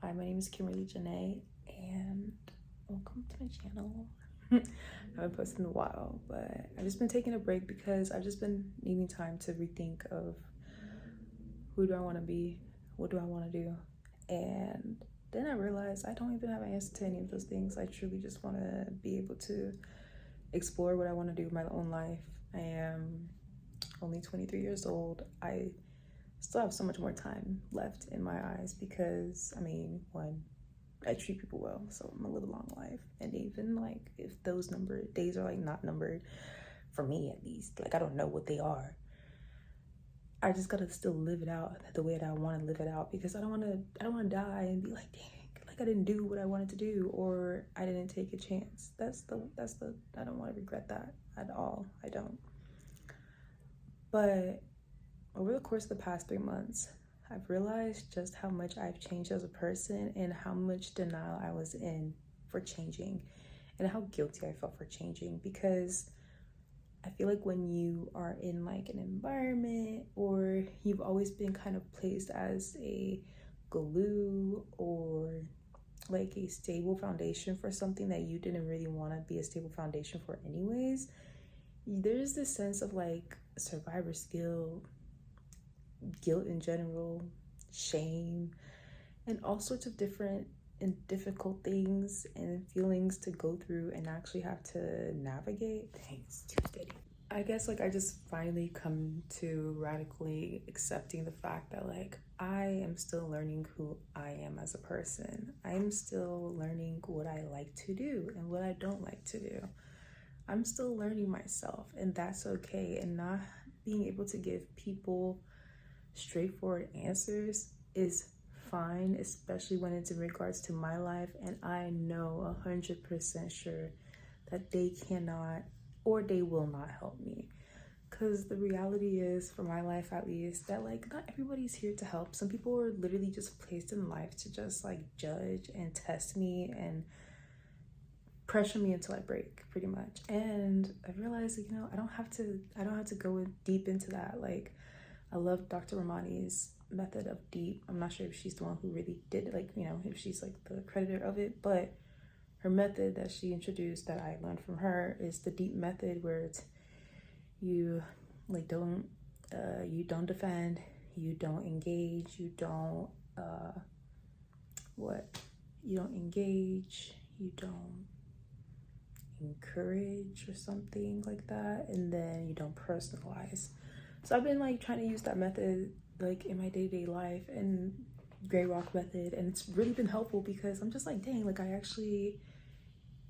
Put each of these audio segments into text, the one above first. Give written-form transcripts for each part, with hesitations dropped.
Hi, my name is Kimberly Janae, and welcome to my channel. I haven't posted in a while, but I've just been taking a break because I've just been needing time to rethink of who do I want to be, what do I want to do, and then I realized I don't even have an answer to any of those things. I truly just want to be able to explore what I want to do with my own life. I am only 23 years old. I still have so much more time left in my eyes because, one, I treat people well, so I'm gonna live a long life. And even like if those days are like not numbered, for me at least, like I don't know what they are, I just gotta still live it out the way that I want to live it out, because I don't want to die and be like, dang, like I didn't do what I wanted to do, or I didn't take a chance. That's the I don't want to regret that at all. I don't. But over the course of the past 3 months, I've realized just how much I've changed as a person and how much denial I was in for changing, and how guilty I felt for changing. Because I feel like when you are in like an environment, or you've always been kind of placed as a glue or like a stable foundation for something that you didn't really want to be a stable foundation for anyways, there's this sense of like survivor skill, guilt in general, shame, and all sorts of different and difficult things and feelings to go through and actually have to navigate. Dang, it's too steady. I guess like I just finally come to radically accepting the fact that like I am still learning who I am as a person. I'm still learning what I like to do and what I don't like to do. I'm still learning myself, and that's okay. And not being able to give people straightforward answers is fine, especially when it's in regards to my life, and I know 100% sure that they cannot or they will not help me. Because the reality is, for my life at least, that like not everybody's here to help. Some people are literally just placed in life to just like judge and test me and pressure me until I break, pretty much. And I realized that, I don't have to go deep into that. Like, I love Dr. Ramani's method of deep. I'm not sure if she's the one who really did it, like, if she's like the creditor of it, but her method that she introduced that I learned from her is the deep method, where it's you like you don't defend, you don't engage, you don't engage, you don't encourage or something like that, and then you don't personalize. So I've been like trying to use that method like in my day-to-day life, and Gray Rock method, and it's really been helpful because I'm just like, dang, like I actually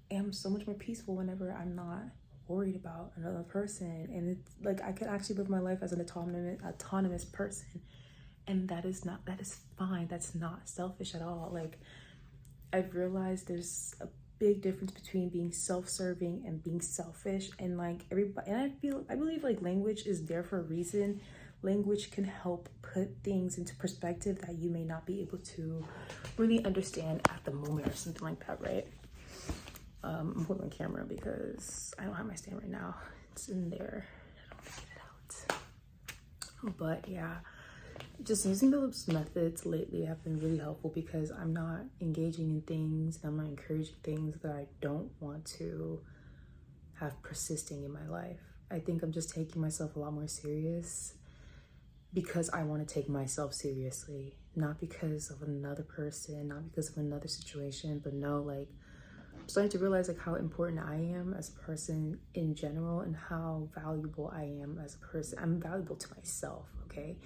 am so much more peaceful whenever I'm not worried about another person. And it's like I can actually live my life as an autonomous person, and that is fine. That's not selfish at all. Like, I've realized there's a big difference between being self-serving and being selfish. And like everybody, and I believe like language is there for a reason. Language can help put things into perspective that you may not be able to really understand at the moment, or something like that, right? I'm holding my camera because I don't have my stand right now. It's in there. I don't want to get it out. But yeah, just using those methods lately have been really helpful, because I'm not engaging in things and I'm not encouraging things that I don't want to have persisting in my life. I think I'm just taking myself a lot more serious because I want to take myself seriously, not because of another person, not because of another situation, but no, like I'm starting to realize like how important I am as a person in general, and how valuable I am as a person. I'm valuable to myself, okay?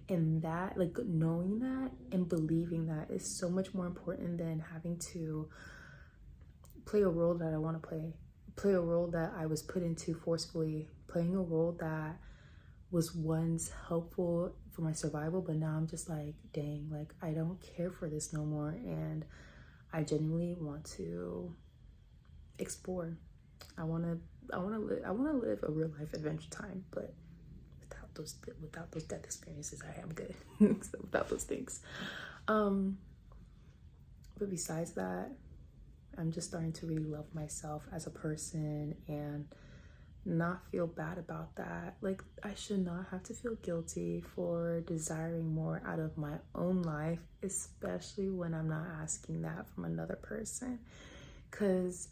And that, like, knowing that and believing that is so much more important than having to play a role that I want to play a role that I was put into forcefully, playing a role that was once helpful for my survival, but now I'm just like, dang, like I don't care for this no more, and I genuinely want to explore. I want to live a real life adventure time, but without those death experiences, I am good. So without those things, but besides that, I'm just starting to really love myself as a person, and not feel bad about that. Like, I should not have to feel guilty for desiring more out of my own life, especially when I'm not asking that from another person. Because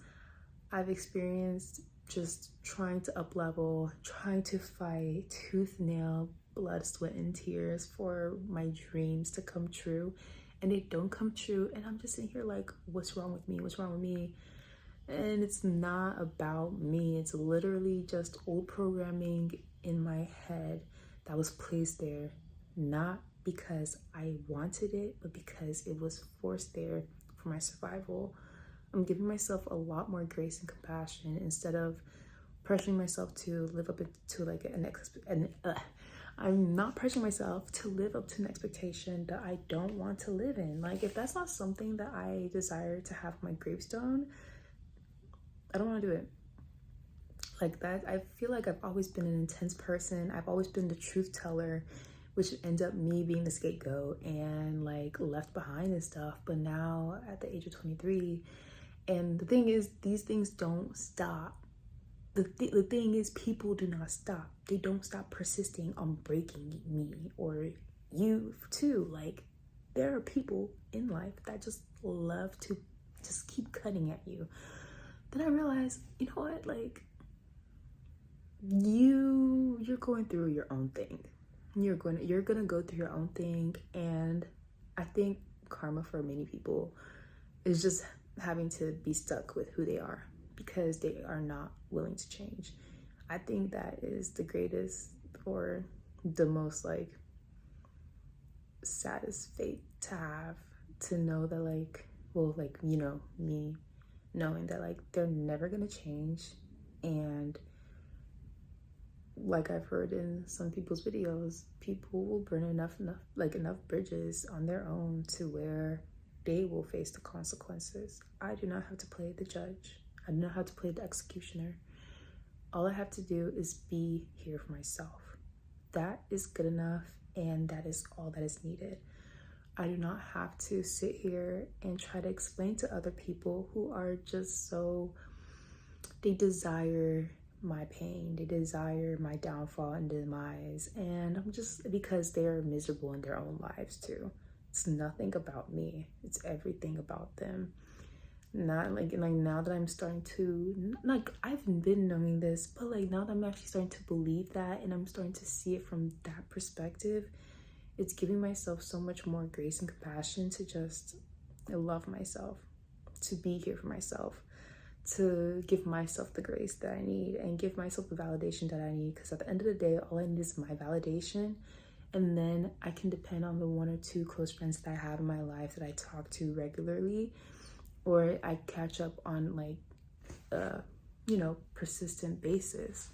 I've experienced just trying to up level, trying to fight tooth, nail, blood, sweat, and tears for my dreams to come true. And they don't come true. And I'm just sitting here like, what's wrong with me? What's wrong with me? And it's not about me. It's literally just old programming in my head that was placed there, not because I wanted it, but because it was forced there for my survival. I'm giving myself a lot more grace and compassion instead of pressuring myself to live up to like I'm not pressuring myself to live up to an expectation that I don't want to live in. Like, if that's not something that I desire to have on my gravestone, I don't want to do it. Like that, I feel like I've always been an intense person. I've always been the truth teller, which ends up me being the scapegoat and like left behind and stuff. But now at the age of 23, and the thing is, these things don't stop. The thing is, people do not stop. They don't stop persisting on breaking me or you too. Like, there are people in life that just love to just keep cutting at you. Then I realized, you know what, like, you're going through your own thing. You're gonna go through your own thing, and I think karma for many people is just having to be stuck with who they are because they are not willing to change. I think that is the greatest or the most like saddest fate to have, to know that like, well, like, you know, me knowing that like they're never gonna change. And like I've heard in some people's videos, people will burn enough bridges on their own to where they will face the consequences. I do not have to play the judge. I do not have to play the executioner. All I have to do is be here for myself. That is good enough, and that is all that is needed. I do not have to sit here and try to explain to other people who are just so, they desire my pain, they desire my downfall and demise, and I'm just, because they are miserable in their own lives too. It's nothing about me, it's everything about them. Not like now that I'm starting to, like, I've been knowing this, but like now that I'm actually starting to believe that and I'm starting to see it from that perspective, it's giving myself so much more grace and compassion to just love myself, to be here for myself, to give myself the grace that I need and give myself the validation that I need. Because at the end of the day, all I need is my validation, and then I can depend on the 1 or 2 close friends that I have in my life that I talk to regularly, or I catch up on like persistent basis.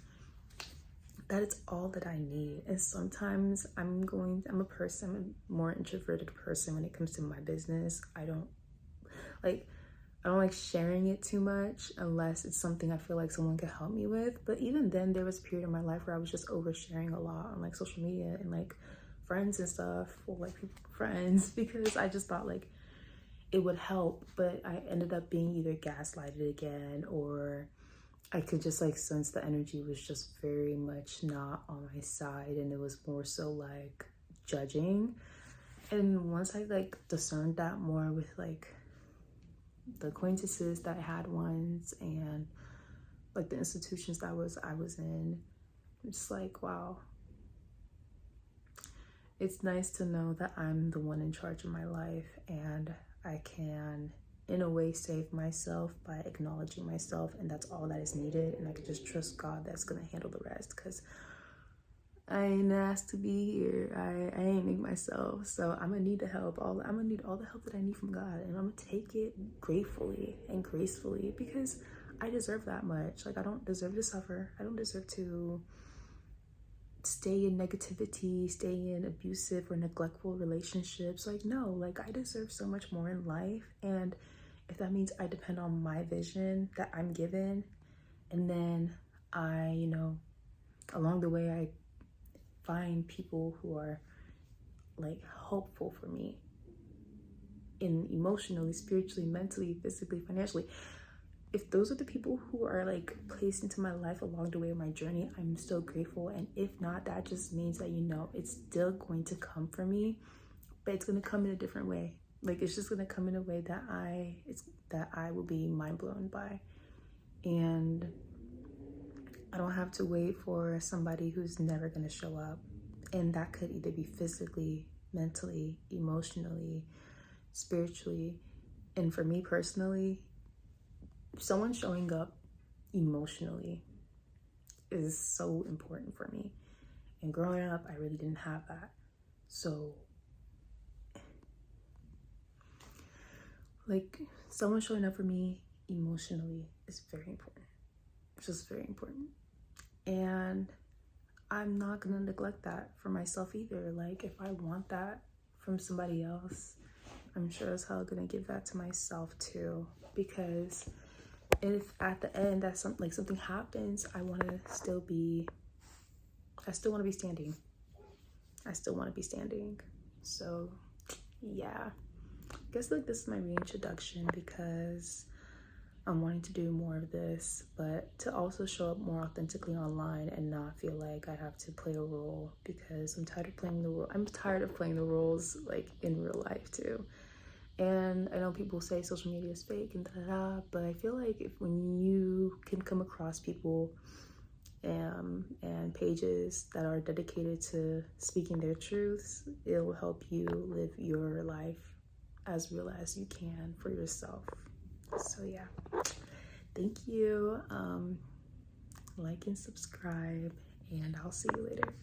That is all that I need. And sometimes I'm a more introverted person when it comes to my business. I don't like sharing it too much unless it's something I feel like someone could help me with. But even then, there was a period in my life where I was just oversharing a lot on like social media and like friends and stuff, or like friends, because I just thought like it would help. But I ended up being either gaslighted again, or I could just like sense the energy was just very much not on my side, and it was more so like judging. And once I like discerned that more with like the acquaintances that I had once and like the institutions that I was in, it's like, wow, it's nice to know that I'm the one in charge of my life, and I can in a way save myself by acknowledging myself, and that's all that is needed. And I can just trust God that's gonna handle the rest, because I ain't asked to be here. I ain't make myself, so I'm gonna need the help. I'm gonna need all the help that I need from God, and I'm gonna take it gratefully and gracefully, because I deserve that much. Like, I don't deserve to suffer. I don't deserve to stay in negativity, stay in abusive or neglectful relationships. Like, no, like I deserve so much more in life. And if that means I depend on my vision that I'm given, and then I, along the way, I find people who are like hopeful for me in emotionally, spiritually, mentally, physically, financially. if those are the people who are like placed into my life along the way of my journey, I'm still grateful. And if not, that just means that, you know, it's still going to come for me, but it's going to come in a different way. Like, it's just going to come in a way that I will be mind blown by. And I don't have to wait for somebody who's never going to show up. And that could either be physically, mentally, emotionally, spiritually. And for me personally, someone showing up emotionally is so important for me. And growing up, I really didn't have that. So, like, someone showing up for me emotionally is very important. It's just very important. And I'm not gonna neglect that for myself either. Like, if I want that from somebody else, I'm sure as hell gonna give that to myself too. Because if at the end that something happens, I still want to be standing. I still want to be standing. So yeah, I guess like this is my reintroduction because I'm wanting to do more of this, but to also show up more authentically online and not feel like I have to play a role, because I'm tired of playing the role. I'm tired of playing the roles like in real life too. And I know people say social media is fake and da-da-da, but I feel like when you can come across people and pages that are dedicated to speaking their truths, it will help you live your life as real as you can for yourself. So yeah, thank you. Like and subscribe, and I'll see you later.